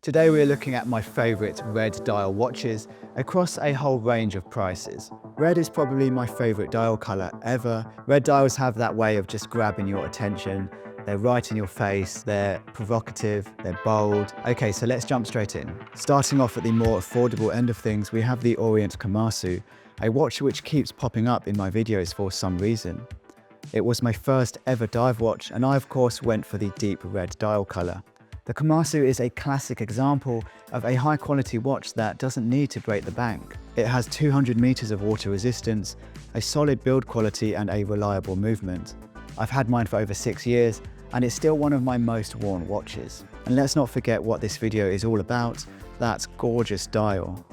Today we're looking at my favourite red dial watches across a whole range of prices. Red is probably my favourite dial colour ever. Red dials have that way of just grabbing your attention. They're right in your face, they're provocative, they're bold. Okay, so let's jump straight in. Starting off at the more affordable end of things, we have the Orient Kamasu, a watch which keeps popping up in my videos for some reason. It was my first ever dive watch, and I of course went for the deep red dial colour. The Kamasu is a classic example of a high quality watch that doesn't need to break the bank. It has 200 meters of water resistance, a solid build quality and a reliable movement. I've had mine for over 6 years and it's still one of my most worn watches. And let's not forget what this video is all about, that gorgeous dial.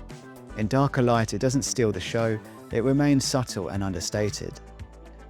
In darker light it doesn't steal the show, it remains subtle and understated.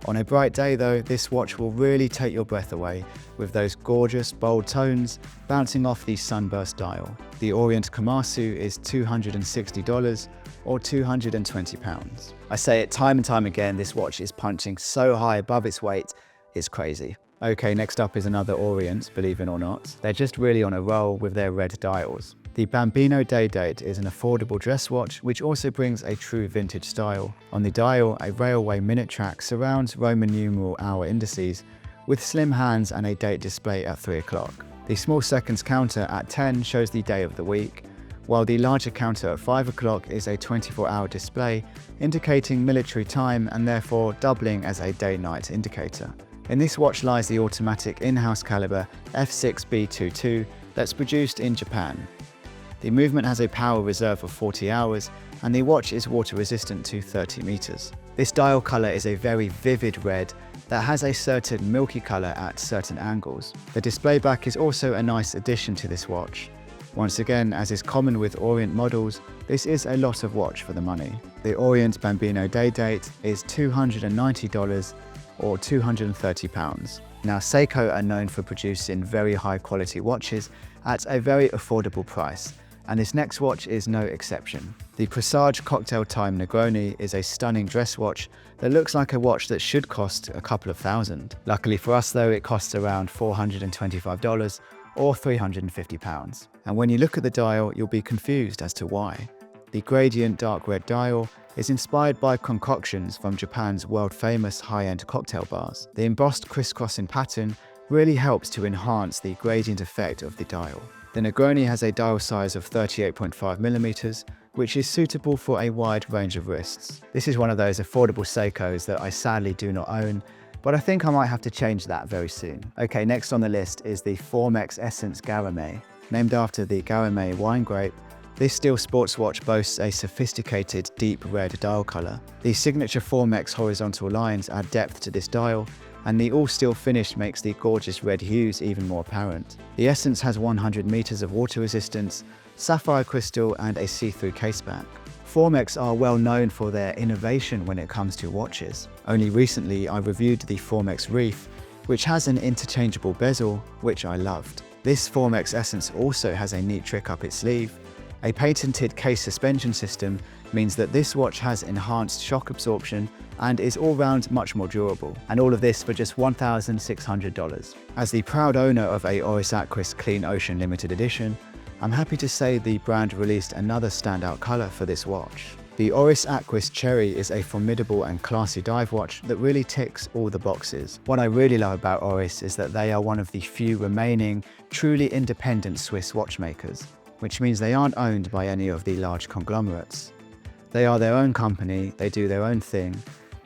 On a bright day though, this watch will really take your breath away with those gorgeous, bold tones bouncing off the sunburst dial. The Orient Kamasu is $260 or £220. I say it time and time again, this watch is punching so high above its weight, it's crazy. Okay, next up is another Orient, believe it or not. They're just really on a roll with their red dials. The Bambino Day Date is an affordable dress watch which also brings a true vintage style. On the dial, a railway minute track surrounds Roman numeral hour indices with slim hands and a date display at 3 o'clock. The small seconds counter at 10 shows the day of the week, while the larger counter at 5 o'clock is a 24-hour display indicating military time and therefore doubling as a day-night indicator. In this watch lies the automatic in-house caliber F6B22 that's produced in Japan. The movement has a power reserve of 40 hours and the watch is water resistant to 30 meters. This dial color is a very vivid red that has a certain milky color at certain angles. The display back is also a nice addition to this watch. Once again, as is common with Orient models, this is a lot of watch for the money. The Orient Bambino Day Date is $290 or £230. Now Seiko are known for producing very high quality watches at a very affordable price, and this next watch is no exception. The Presage Cocktail Time Negroni is a stunning dress watch that looks like a watch that should cost a couple of thousand. Luckily for us though, it costs around $425 or £350. And when you look at the dial, you'll be confused as to why. The gradient dark red dial is inspired by concoctions from Japan's world-famous high-end cocktail bars. The embossed crisscrossing pattern really helps to enhance the gradient effect of the dial. The Negroni has a dial size of 38.5mm, which is suitable for a wide range of wrists. This is one of those affordable Seikos that I sadly do not own, but I think I might have to change that very soon. Okay, next on the list is the Formex Essence Garamet. Named after the Garamet wine grape, this steel sports watch boasts a sophisticated deep red dial color. The signature Formex horizontal lines add depth to this dial, and the all-steel finish makes the gorgeous red hues even more apparent. The Essence has 100 meters of water resistance, sapphire crystal, and a see-through caseback. Formex are well known for their innovation when it comes to watches. Only recently I reviewed the Formex Reef, which has an interchangeable bezel, which I loved. This Formex Essence also has a neat trick up its sleeve. A patented case suspension system means that this watch has enhanced shock absorption and is all-round much more durable. And all of this for just $1,600. As the proud owner of a Oris Aquis Clean Ocean limited edition, I'm happy to say the brand released another standout color for this watch. The Oris Aquis Cherry is a formidable and classy dive watch that really ticks all the boxes. What I really love about Oris is that they are one of the few remaining truly independent Swiss watchmakers, which means they aren't owned by any of the large conglomerates. They are their own company, they do their own thing,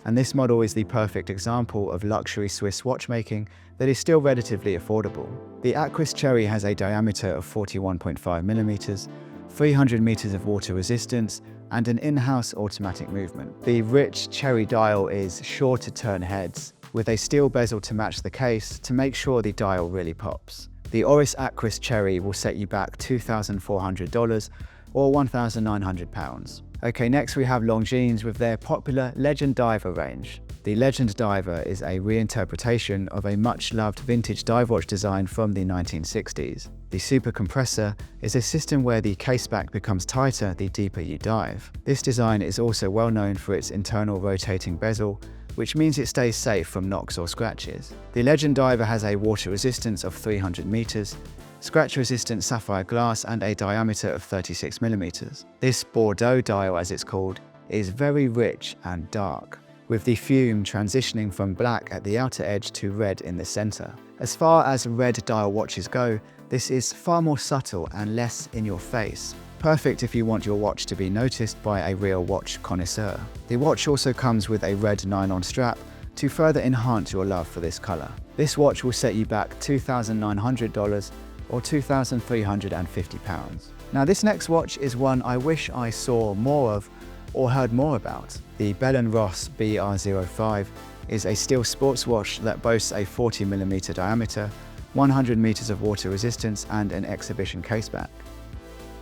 and this model is the perfect example of luxury Swiss watchmaking that is still relatively affordable. The Aquis Cherry has a diameter of 41.5mm, 300 meters of water resistance, and an in-house automatic movement. The rich cherry dial is sure to turn heads, with a steel bezel to match the case to make sure the dial really pops. The Oris Aquis Cherry will set you back $2,400 or £1,900. Okay, next we have Longines with their popular Legend Diver range. The Legend Diver is a reinterpretation of a much-loved vintage dive watch design from the 1960s. The Super Compressor is a system where the caseback becomes tighter the deeper you dive. This design is also well known for its internal rotating bezel, which means it stays safe from knocks or scratches. The Legend Diver has a water resistance of 300 meters, scratch-resistant sapphire glass, and a diameter of 36mm. This Bordeaux dial, as it's called, is very rich and dark, with the fume transitioning from black at the outer edge to red in the center. As far as red dial watches go, this is far more subtle and less in your face. Perfect if you want your watch to be noticed by a real watch connoisseur. The watch also comes with a red nylon strap to further enhance your love for this color. This watch will set you back $2,900 or £2,350. Now this next watch is one I wish I saw more of or heard more about. The Bell & Ross BR05 is a steel sports watch that boasts a 40mm diameter, 100 meters of water resistance, and an exhibition caseback.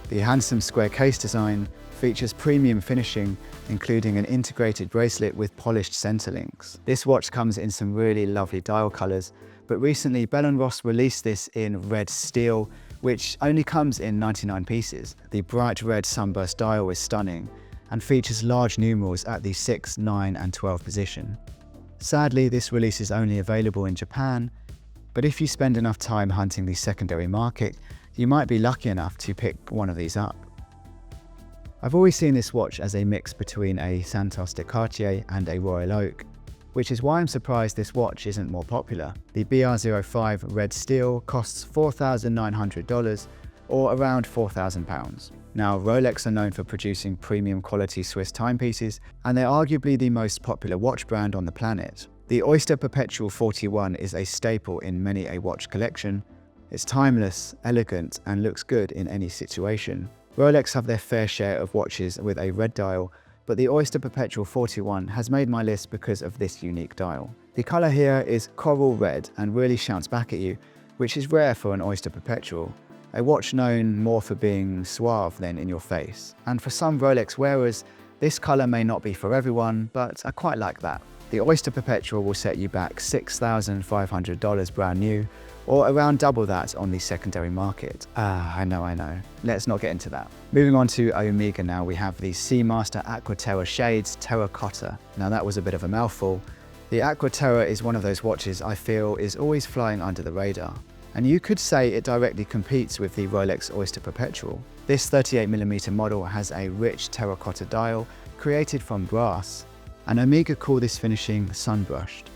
The handsome square case design features premium finishing, including an integrated bracelet with polished center links. This watch comes in some really lovely dial colors, but recently Bell & Ross released this in red steel, which only comes in 99 pieces. The bright red sunburst dial is stunning and features large numerals at the 6, 9, and 12 position. Sadly, this release is only available in Japan, but if you spend enough time hunting the secondary market, you might be lucky enough to pick one of these up. I've always seen this watch as a mix between a Santos de Cartier and a Royal Oak, which is why I'm surprised this watch isn't more popular. The BR05 red steel costs $4,900 or around £4,000. Now, Rolex are known for producing premium quality Swiss timepieces, and they're arguably the most popular watch brand on the planet. The Oyster Perpetual 41 is a staple in many a watch collection. It's timeless, elegant, and looks good in any situation. Rolex have their fair share of watches with a red dial, but the Oyster Perpetual 41 has made my list because of this unique dial. The color here is coral red and really shouts back at you, which is rare for an Oyster Perpetual, a watch known more for being suave than in your face. And for some Rolex wearers, this color may not be for everyone, but I quite like that. The Oyster Perpetual will set you back $6,500 brand new, or around double that on the secondary market. I know. Let's not get into that. Moving on to Omega now, we have the Seamaster Aqua Terra shades Terracotta. Now that was a bit of a mouthful. The Aqua Terra is one of those watches I feel is always flying under the radar. And you could say it directly competes with the Rolex Oyster Perpetual. This 38mm model has a rich terracotta dial created from brass, and Omega call this finishing sunbrushed.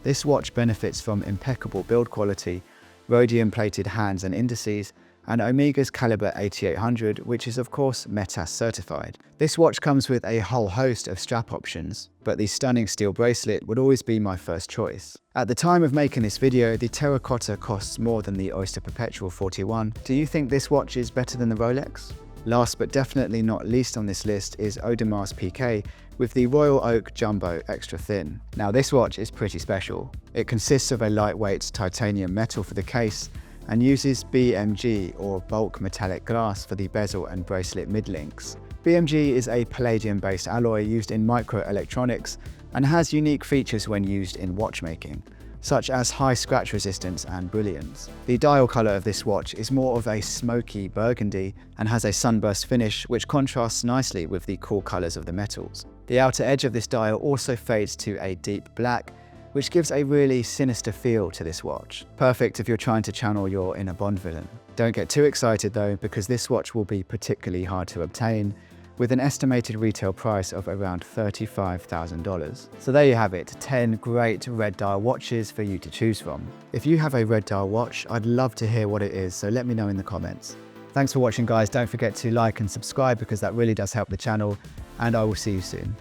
This watch benefits from impeccable build quality, rhodium-plated hands and indices, and Omega's caliber 8800, which is of course METAS certified. This watch comes with a whole host of strap options, but the stunning steel bracelet would always be my first choice. At the time of making this video, the Terracotta costs more than the Oyster Perpetual 41. Do you think this watch is better than the Rolex? Last but definitely not least on this list is Audemars Piguet with the Royal Oak Jumbo Extra Thin. Now this watch is pretty special. It consists of a lightweight titanium metal for the case and uses BMG or bulk metallic glass for the bezel and bracelet mid-links. BMG is a palladium-based alloy used in microelectronics and has unique features when used in watchmaking, such as high scratch resistance and brilliance. The dial color of this watch is more of a smoky burgundy and has a sunburst finish which contrasts nicely with the cool colors of the metals. The outer edge of this dial also fades to a deep black, which gives a really sinister feel to this watch. Perfect if you're trying to channel your inner Bond villain. Don't get too excited though, because this watch will be particularly hard to obtain, with an estimated retail price of around $35,000. So there you have it, 10 great red dial watches for you to choose from. If you have a red dial watch, I'd love to hear what it is, so let me know in the comments. Thanks for watching guys, don't forget to like and subscribe because that really does help the channel, and I will see you soon.